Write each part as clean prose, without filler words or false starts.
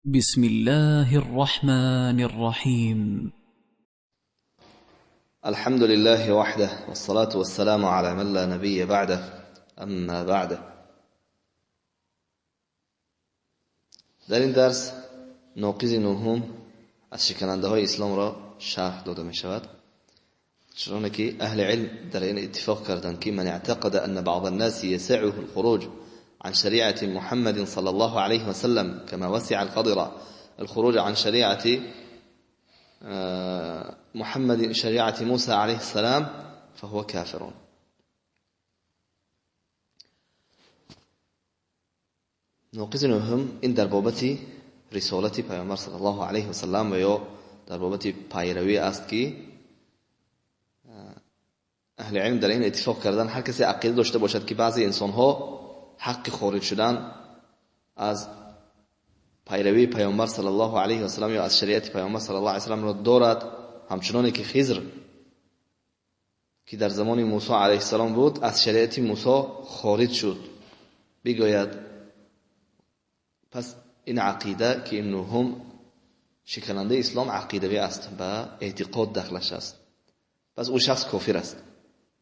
بسم الله الرحمن الرحيم. الحمد لله وحده والصلاة والسلام على من لا نبي بعده اما بعد. در این درس ناقض نهم از شکننده های اسلام را شرح داده می شود، چون که اهل علم در این اتفاق کردند که من اعتقد ان بعض الناس يسعه الخروج عن شريعة محمد صلى الله عليه وسلم كما وسع القدر الخروج عن شريعة محمد شريعة موسى عليه السلام فهو كافر. ناقض نهم این در بابت رسالت پیامبر صلی الله علیه و سلم و یا در بابت پیروی است که اهل علم در این اتفاق کردن هر کسی عقیده داشته باشد که بعضی انسان ها حق خارج شدن از پیروی پیامبر صلی الله علیه و سلم یا از شریعت پیامبر صلی الله علیه و سلم را دارد، همچنانی که خضر که در زمان موسی علیه السلام بود از شریعت موسی خارج شد بگوید، پس این عقیده که این نهم شکننده اسلام عقیدوی است و اعتقاد داخلش است، پس او شخص کافر است.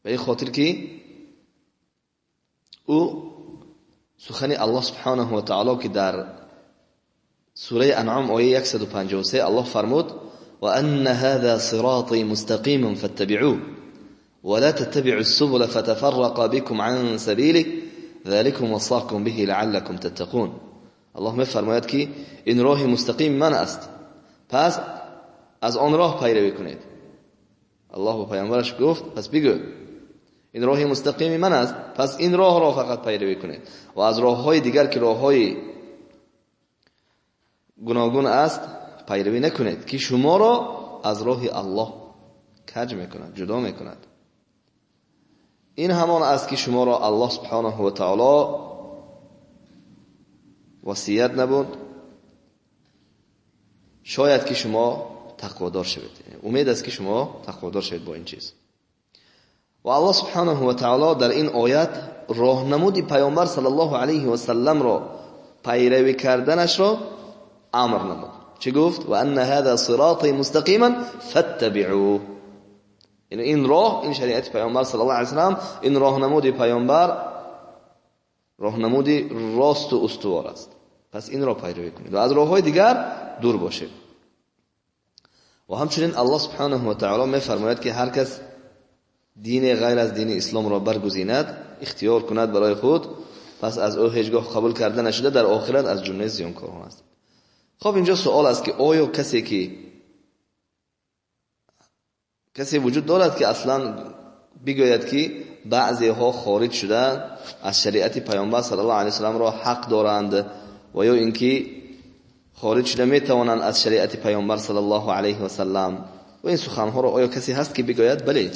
به این خاطر که او سخن الله سبحانه و تعالی که در سوره انعام آیه 153 الله فرمود و ان هذا صراطی مستقیما فاتبعوه ولا تتبعوا السبل فتفرق بكم عن سبیله ذلكم وصاكم به لعلكم تتقون. الله میفرماید که این راه مستقیم من است، پس از آن راه پیروی کنید. الله و پیامبرش گفت پس بگو این راه مستقیم من است، پس این راه را فقط پیروی کنید و از راه‌های دیگر که راه‌های گوناگون است پیروی نکنید که شما را از راه الله کج میکند، جدا میکند. این همان است که شما را الله سبحانه و تعالی وصیت نبود شاید که شما تقوادار شوید. امید است که شما تقوادار شوید با این چیز. و الله سبحانه و تعالی در این آیت راهنمود پیامبر صلی الله علیه و سلم را پیروی کردنش را امر نمود. چه گفت؟ و ان هذا صراطی مستقیما فاتبعوه. این راه، این شریعت پیامبر صلی الله علیه و سلم، این راهنمود پیامبر راهنمود راست و استوار است، پس این را پیروی کنید و از راه‌های دیگر دور باشید. و همچنین الله سبحانه و تعالی می‌فرماید که هر کس دین غیر از دین اسلام را برگزیند، اختیار کند برای خود، پس از او هیچگاه قبول کرده نشده، در آخرت از جمله زیانکاران است. خب اینجا سوال است که آیا کسی وجود دارد که اصلا بگوید که بعضی ها خارج شده از شریعت پیامبر صلی الله علیه و سلم را حق دارند و یا اینکه خارج شده میتوانند از شریعت پیامبر صلی الله علیه و سلم؟ و این سخنها را آیا کسی هست که بگوید؟ بله.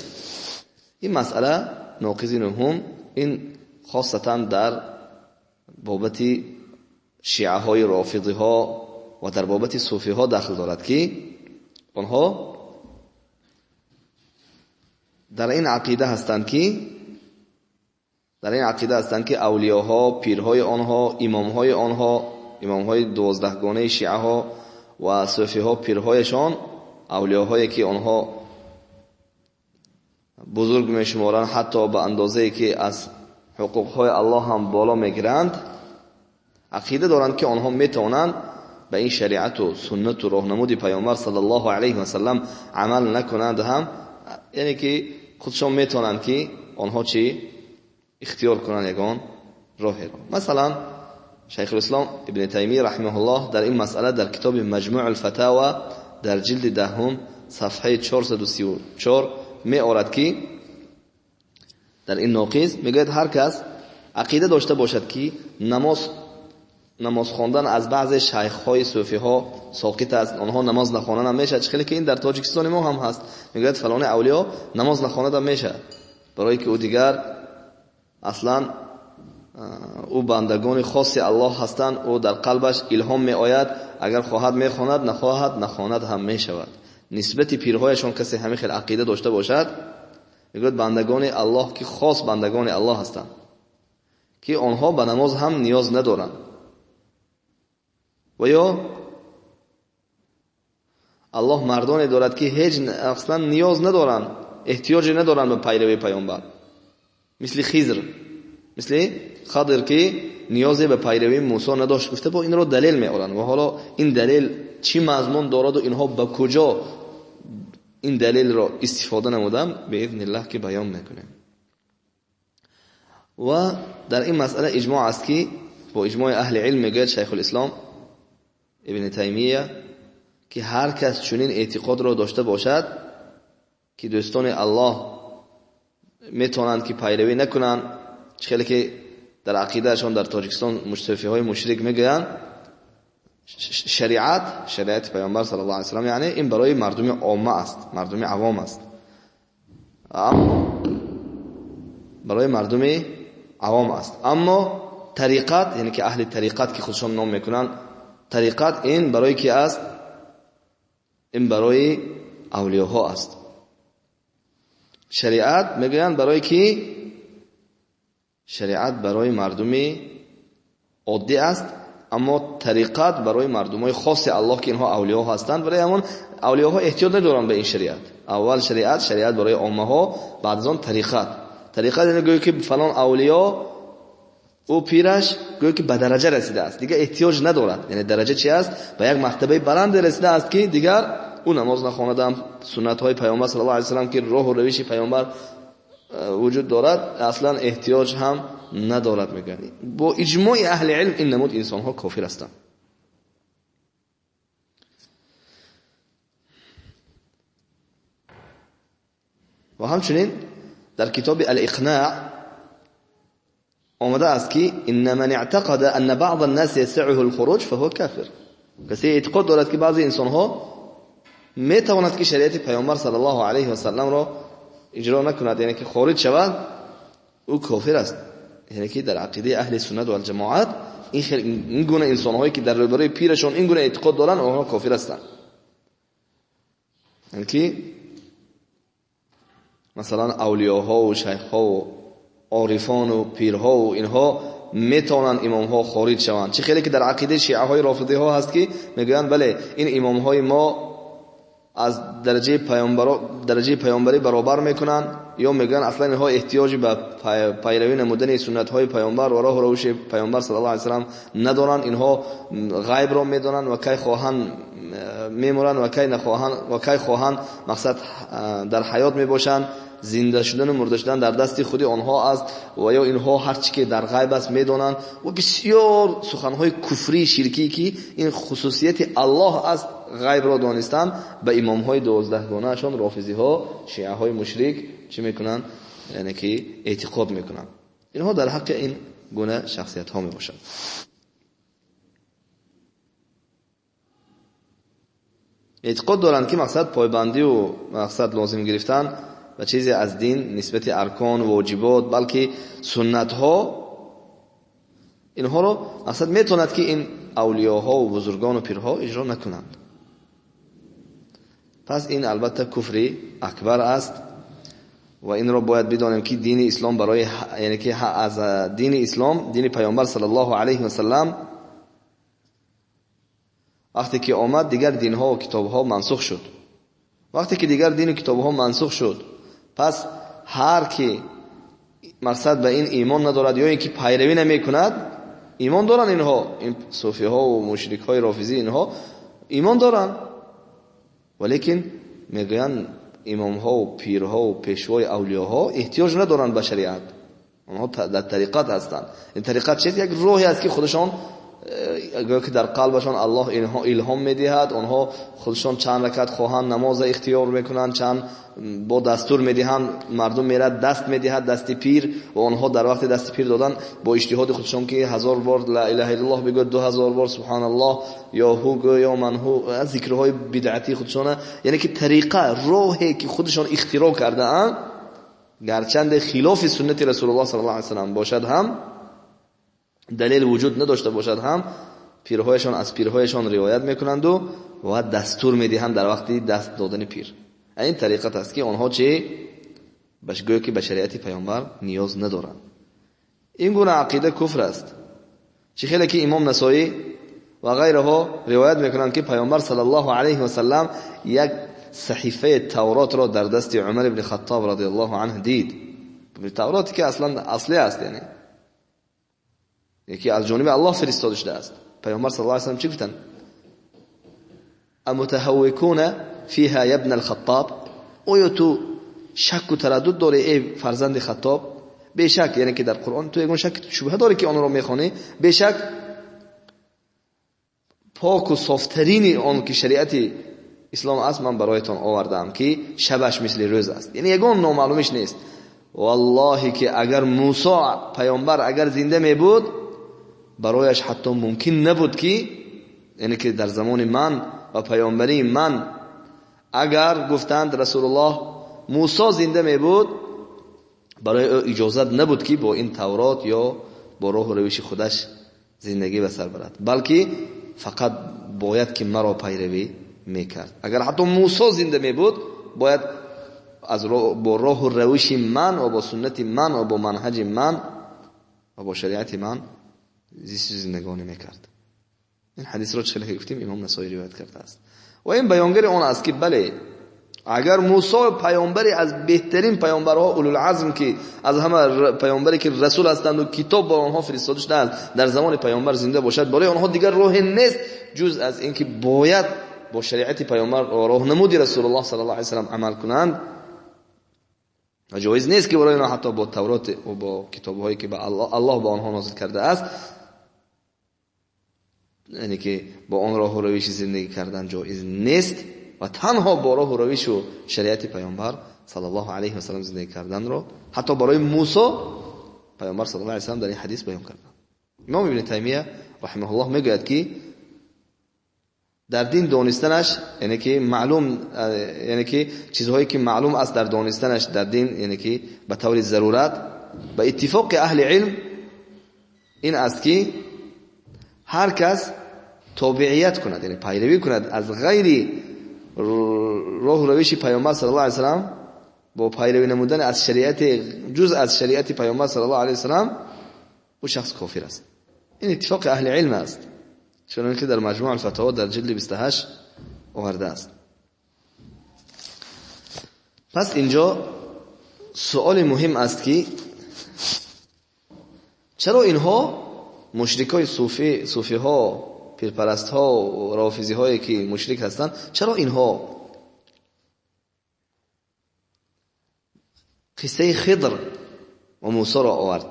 این مسئله ناقض نهم این خاصتا در بابت شیعه های رافضی ها و در بابت صوفی ها داخل دارد که آنها در این عقیده هستند که اولیاءها، پیرهای آنها، امامهای آنها، امامهای 12 گانه شیعه ها و صوفی ها پیرهایشان اولیاهایی که آنها بزرگ میشمارند، حتی به اندازه‌ای که از حقوقهای الله هم بالا میگیرند، عقیده دارند که آنها میتوانند به این شریعت و سنت و راهنمود پیامبر صلی الله علیه و سلم عمل نکنند، هم یعنی که خودشان میتوانند که آنها چی اختیار کنند یگان راهی را. مثلا شیخ الاسلام ابن تیمیه رحمه الله در این مسئله در کتاب مجموع الفتاوی در جلد 10 صفحه 434 می آورد که در این ناقض میگوید هر کس عقیده داشته باشد که نماز خواندن از بعض شیخ‌های صوفی ها ساقط است، آنها نماز نخوانند میشه، چخیلی که این در تاجیکستان ما هم هست، میگوید فلان اولیا نماز نخواند میشه، برای که او دیگر اصلا او بندگان خاص الله هستند، او در قلبش الهام می آید، اگر خواهد میخواند، نخواهد نخواند هم میشود. نسبت پیرهایشان کسی همین خیلی عقیده داشته باشد، میگوید بندگان الله که خاص بندگان الله هستند که آنها به نماز هم نیاز ندارند، و یا الله مردانی دارد که هیچ اصلا نیاز ندارن، احتیاجی ندارن به پیروی پیامبر، مثل خضر که نیازی به پیروی موسی نداشت. گفته با این رو دلیل میارن و حالا این دلیل چی مضمون دارد و اینها به کجا این دلیل را استفاده نمودن به اذن الله که بیان میکنیم. و در این مسئله اجماع است که با اجماع اهل علم میگه شیخ الاسلام ابن تیمیه که هر کس چنین اعتقاد را داشته باشد که دوستان الله میتونند که پیروی نکنند، خیلی که در عقیدهشان در تاجیکستان مصطفی های مشرک میگن شریعت پیامبر صلی الله علیه و سلم یعنی این برای مردم عامه است، مردم عوام است، برای مردم عوام است. اما طریقت یعنی که اهل طریقت که خودشان نام میکنن طریقت، این برای کی است؟ این برای اولیاء است. شریعت میگن برای کی؟ شریعت برای مردم عادی است، اما طریقت برای مردمای خاص الله که اینها اولیاء هستند. برای همون اولیاء احتیاج ندارن به این شریعت. اول شریعت برای عامه ها، بعد از آن طریقت یعنی گویا که فلان اولیاء او پیرش گویا که به درجه رسیده است، دیگه احتیاج ندارد. یعنی درجه چی است؟ به یک مرتبه بلند رسیده است که دیگر او نماز نخواند، سنت های پیامبر صلی الله علیه و سلم که راه و روش پیامبر وجود دارد اصلا احتیاج هم ندارد. میگن با اجماع اهل علم این نمود انسان ها کافر هستند. و همچنین در کتاب الاقناع آمده است که ان من اعتقد ان بعض الناس يسعه الخروج فهو کافر. کسی اعتقاد دارد که بعضی انسان ها میتواند که شریعت پیامبر صلی الله علیه و سلم را اجرا نکند، یعنی که خارج شود، او کافر است. یعنی که در عقیده اهل سنت و الجماعت این گونه انسان هایی که در روبروی پیرشون این گونه اعتقاد دارن آنها کافر هستند. یعنی که مثلا اولیاء و شیخ ها و عارفان و پیرها و اینها میتونن امام ها خارج شوند. چه خیلی که در عقیده شیعه های رافضی ها هست که میگن بله این امام های ما از درجه پیامبری برابر میکنن، یا میگن اصلا اینها احتیاج به پیروی نمودن سنت های پیامبر و راه و روش پیامبر صلی الله علیه و سلم ندارن، اینها غیب را میدونن و کی خواهند میمرن و کی نخواهند و کی خواهند مقصد در حیات میباشن، زنده شدن و مرده شدن در دست خود آنها است، و یا اینها هر چی که در غیب است میدونن و بسیار سخنهای کفری شرکی که این خصوصیت الله است غیب را دانستن به امام های 12 گانه شان رافضی ها شیعه های مشرک چی میکنن؟ یعنی که اعتقاد میکنن. اینها در حق این گونه شخصیت ها میباشند. اعتقاد دارند که مقصد پایبندی و مقصد لازم گرفتن و چیزی از دین نسبت ارکان و واجبات بلکه سنت ها اینها رو مقصد میتوند که این اولیاء و بزرگان و پیرها اجرا نکنند. پس این البته کفر اکبر است و این را باید بدانیم که دین اسلام برای یعنی که از دین اسلام دین پیامبر صلی الله علیه و سلم وقتی که آمد دیگر دین ها و کتاب ها منسوخ شد. وقتی که دیگر دین و کتاب ها منسوخ شد پس هر کی مقصد به این ایمان ندارد یا اینکه پیروی نمی کند، ایمان دارن اینها، این صوفی ها و مشرک های رافضی اینها ایمان دارن ولیکن میگن امام ها و پیرها و پیشوای اولیاء ها احتیاج ندارن به شریعت، اونها در طریقت هستند. این طریقت چیه؟ یک روحی است که خودشان اگر که در قلبشان الله الهام میدهد، آنها خودشان چند رکعت خواهند نماز اختیار میکنند، چند با دستور میدهند، مردم میرد دست میدهد دست پیر و آنها در وقت دست پیر دادن با اجتهاد خودشان که 1000 بار لا اله الا الله بگو، 2000 بار سبحان الله یا هو یا من هو، ذکرهای بدعتی خودشان، یعنی که طریقه راهی که خودشان اختراع کرده اند گرچند خلاف سنت رسول الله صلی الله علیه و سلم باشد هم، دلیل وجود نداشته باشد هم، پیرهایشان از پیرهایشان روایت میکنند و دستور میدهند در وقتی دست دادن پیر. این طریقت است که آنها چه بشگوی که به شریعت پیامبر نیاز ندارند. این گونه عقیده کفر است. چه خیلی که امام نسائی و غیره روایت میکنند که پیامبر صلی الله علیه و سلم یک صحیفه تورات را در دست عمر ابن خطاب رضی الله عنه دید. توراتی که اصلا اصلی است، یعنی یکی از جانب الله فرستاده شده است. پیامبر صلی الله علیه و سلم چی گفتن؟ امتهوکون فیها ابن الخطاب، آیا تو شک و تردد داری ای فرزند خطاب؟ بیشک، یعنی که در قرآن تو یگان شک شبهه داری که آن را میخوانی، بیشک پاک و صافترین آن که شریعت اسلام است من برایتان آوردم که شبش مثل روز است، یعنی یگان نامعلومش نیست. والله که اگر موسی پیامبر اگر زنده می بود برایش حتی ممکن نبود که، یعنی که در زمان من و پیامبری من اگر گفتند رسول الله موسی زنده می بود برای او اجازت نبود که با این تورات یا با راه و روش خودش زندگی به سر برد، بلکه فقط باید که مرا پیروی میکرد. اگر حتی موسی زنده می بود باید از با راه و روش من و با سنت من و با منهج من و با شریعت من زندگانی میکرد. این حدیث را چه که گفتیم امام نسائی روایت کرده است و این بیانگر آن است که بله اگر موسی پیامبری از بهترین پیامبرها اولوالعزم که از همه پیامبری که رسول هستند و کتاب با آنها فرستاده شده است در زمان پیامبر زنده باشد، برای آنها دیگر راه نیست جز از اینکه باید با شریعت پیامبر و راهنمودی رسول الله صلی الله علیه و سلم عمل کنند و جایز نیست که برای آنها حتی با تورات و با کتاب‌هایی که الله با آنها نازل کرده است، یعنی که با آن راه و روش زندگی کردن جایز نیست و تنها با راه و روش و شریعت پیامبر صلی الله علیه و سلم زندگی کردن رو حتی برای موسی پیامبر صلی الله علیه و سلم در این حدیث بیان کرد. امام ابن تیمیه رحمه الله میگوید که در دین دانستنش یعنی که معلوم، یعنی که چیزهایی که معلوم است در دانستنش در دین، یعنی که به طور ضرورت به اتفاق اهل علم این است که هر کس تابعیت کند، یعنی پیروی کند از غیر راه و روش پیامبر صلی الله علیه و سلم با پیروی نمودن از شریعت جز از شریعت پیامبر صلی الله علیه و سلم، او شخص کافر است. این اتفاق اهل علم است، چون که در مجموع الفتاوا در جلد 28 آورده است. پس اینجا سوال مهم است که چرا اینها مشرکای صوفی ها، پیرپرست ها و رافضی هایی که مشرک هستند، چرا اینها قصه خضر و موسی را آورد؟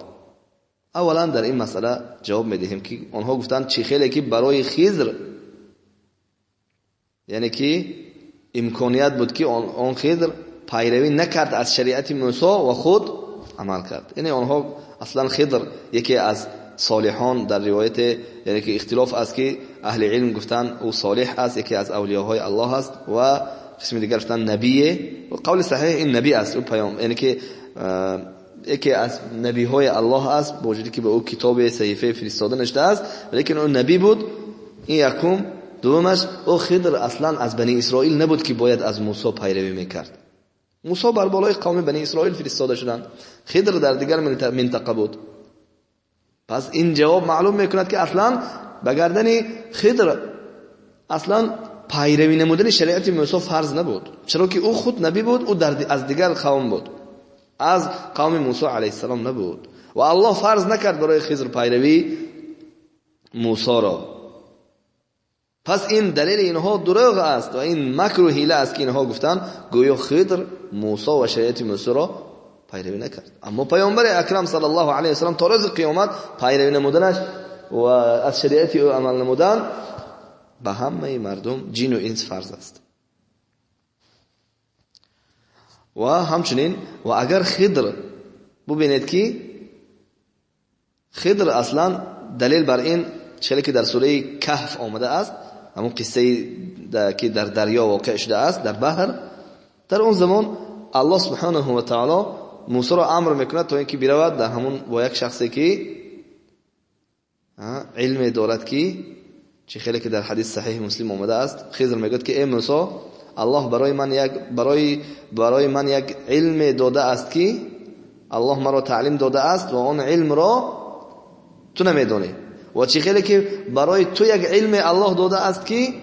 اولا در این مسئله جواب میدهیم که آنها گفتند چی خیلی که برای خضر، یعنی که امکانیت بود که آن خضر پیروی نکرد از شریعت موسی و خود عمل کرد. یعنی آنها اصلا خضر یکی از صالحان در روایت، یعنی که اختلاف است که اهل علم گفتن او صالح است، یکی از اولیاءهای الله است و قسم دیگر گفتن نبیه و قول صحیح این نبی است، او پیام، یعنی که یکی از نبیهای الله است با وجودی که به او کتاب صحیفه فرستاده نشده است، ولی اون نبی بود. این یکم. دومش او خضر اصلا از بنی اسرائیل نبود که باید از موسی پیروی میکرد. موسی بر بالای قوم بنی اسرائیل فرستاده شدند، خضر در دیگر منطقه بود. پس این جواب معلوم میکند که اصلا بگردن خضر اصلا پیروی نمودن شریعت موسی فرض نبود، چرا که او خود نبی بود، او از دیگر قوم بود، از قوم موسی علیه السلام نبود و الله فرض نکرد برای خضر پیروی موسی را. پس این دلیل اینها دروغ است و این مکر و حیله است که اینها گفتن گویا خضر موسی و شریعت موسی را پیروی نکرد. اما پیامبر اکرم صلی الله علیه و سلم تا روز قیامت پیروی نمودنش و از شریعت او عمل نمودن به همه مردم جن و انس فرض است. و همچنین و اگر خضر ببینید که خضر اصلا دلیل بر این چیزی که در سوره کهف آمده است، همون قصه که در دریا واقع شده است در بحر، در اون زمان الله سبحانه و تعالی موسی را امر میکند تا اینکه برود در همون با یک شخصی که علم دارد که چه خیلی که در حدیث صحیح مسلم آمده است، خضر میگوید که ای موسی الله برای من یک علم داده است که الله مرا تعلیم داده است و آن علم را تو نمیدانی و چه خیلی که برای تو یک علم الله داده است که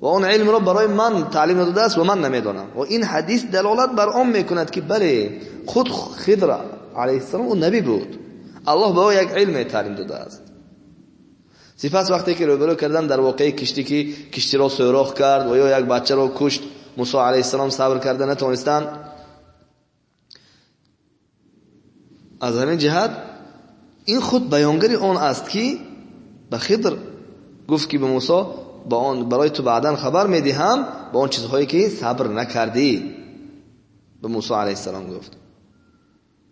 و اون علم را برای من تعلیم داده است و من نمیدانم. و این حدیث دلالت بر آن میکند که بله خود خضر علیه السلام اون نبی بود، الله به او یک علم تعلیم داده است. سپس وقتی که روبرو کردن در واقعه کشتی که کشتی را سوراخ کرد و یا یک بچه را کشت، موسی علیه السلام صبر کرده نتونستن. از همین جهت این خود بیانگری آن است که به خضر گفت که به موسی با آن برای تو بعداً خبر میدهم با آن چیزهایی که صبر نکردی، به موسی علیه السلام گفت.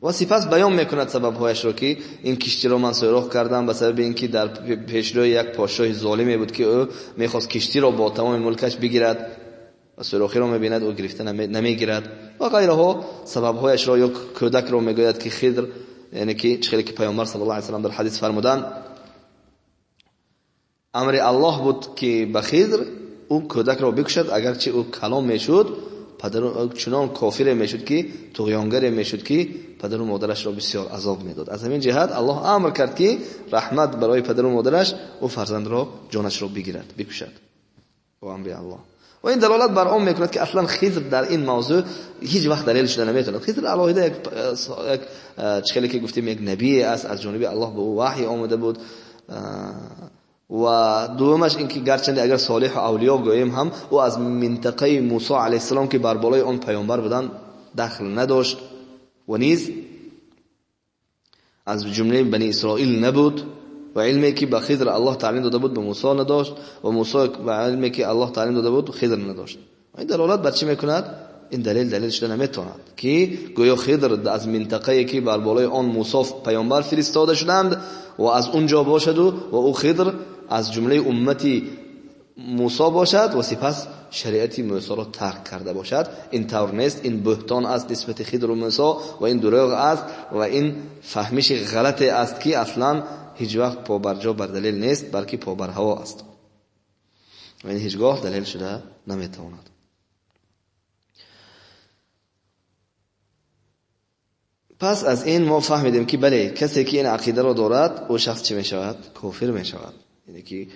و سپس بیان میکند سببهایش رو که این کشتی رو من سوراخ کردم به سبب اینکه در پیشروی یک پادشاه ظالمی بود که او میخواست کشتی رو با تمام ملکش بگیرد و سوراخی رو میبیند او گرفته نمیگیرد و غیرها. سببهایش رو یک کودک رو میگوید که خضر، یعنی که چخیلی که پیامبر صلی الله علیه و سلم در حدیث فرمودن امر الله بود که به خضر او کودک رو بکشد، اگرچه او کلام میشد پدر او چنان کافر میشد که طغیانگر میشد که پدر و مادرش را بسیار عذاب میداد. از همین جهت الله امر کرد که رحمت برای پدر و مادرش و فرزند را جانش را بگیرد بکشد و امر الله. و این دلالت بر آن میکند که اصلا خضر در این موضوع هیچ وقت دلیل شده نمیتواند. خضر علاوه یک چخیلی که گفتیم یک نبی است، از جانب الله به او وحی آمده بود. و دومش اینکه گرچند اگر صالح و اولیاء گوییم هم او از منطقه موسی علیه السلام که بر بالای آن پیامبر بودن دخل نداشت و نیز از جمله بنی اسرائیل نبود و علمی که به خضر الله تعلیم داده بود به موسی نداشت و موسی و علمی که الله تعلیم داده بود خضر نداشت. این دلالت بر چی میکند؟ این دلیل شده نمیتواند که گویا خضر از منطقه که بر بالای آن موسی پیامبر فرستاده شدند و از اونجا باشد و او خضر از جمله امتی موسی باشد و سپس شریعت موسی را ترک کرده باشد. این طور نیست، این بهتان است نسبت خضر و موسی و این دروغ است و این فهمش غلط است که اصلا هیچ وقت پا بر جا بر دلیل نیست بلکه پا بر هوا است و این هیچگاه دلیل شده نمیتواند. پس از این ما فهمیدیم که بله کسی که این عقیده را دارد او شخص چه می شود؟ کافر می شود. یعنی که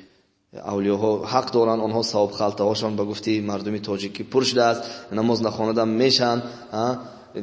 اولیاء حق دارن آنها ثواب خلطه هاشان به گفته مردمی تاجیکی پر شده است، نماز نخواندن میشن،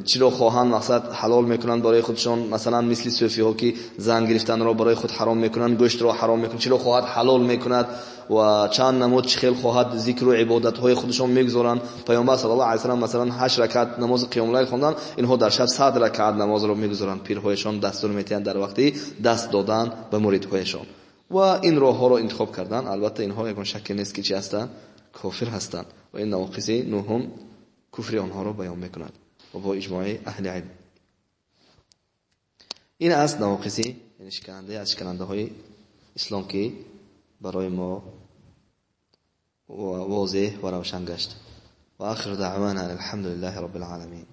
چی رو خواهند مقصد حلال میکنن برای خودشان، مثلا مثل صوفی ها که زن گرفتن را برای خود حرام میکنن، گوشت را حرام میکنن، چی رو خواهد حلال میکند و چند نماز چخیل خواهد ذکر و عبادت های خودشان میگذارن. پیامبر صلی الله علیه و سلم مثلا 8 رکعت نماز قیام لیل خواندن، اینها در شب 100 رکعت نماز را میگذارن. پیرهایشان دستور میتین در وقتی دست دادن به مریدهایشان و این راه ها را انتخاب کردن. البته اینها یکون شک نیست که چی هستند؟ کافر هستند و این نواقص نهم کفر آنها را بیان میکند و با اجماع اهل علم. این است نواقص یعنی شکننده از شکننده های اسلام که برای ما واضح و روشن گشت. و آخر دعوانا الحمد لله رب العالمین.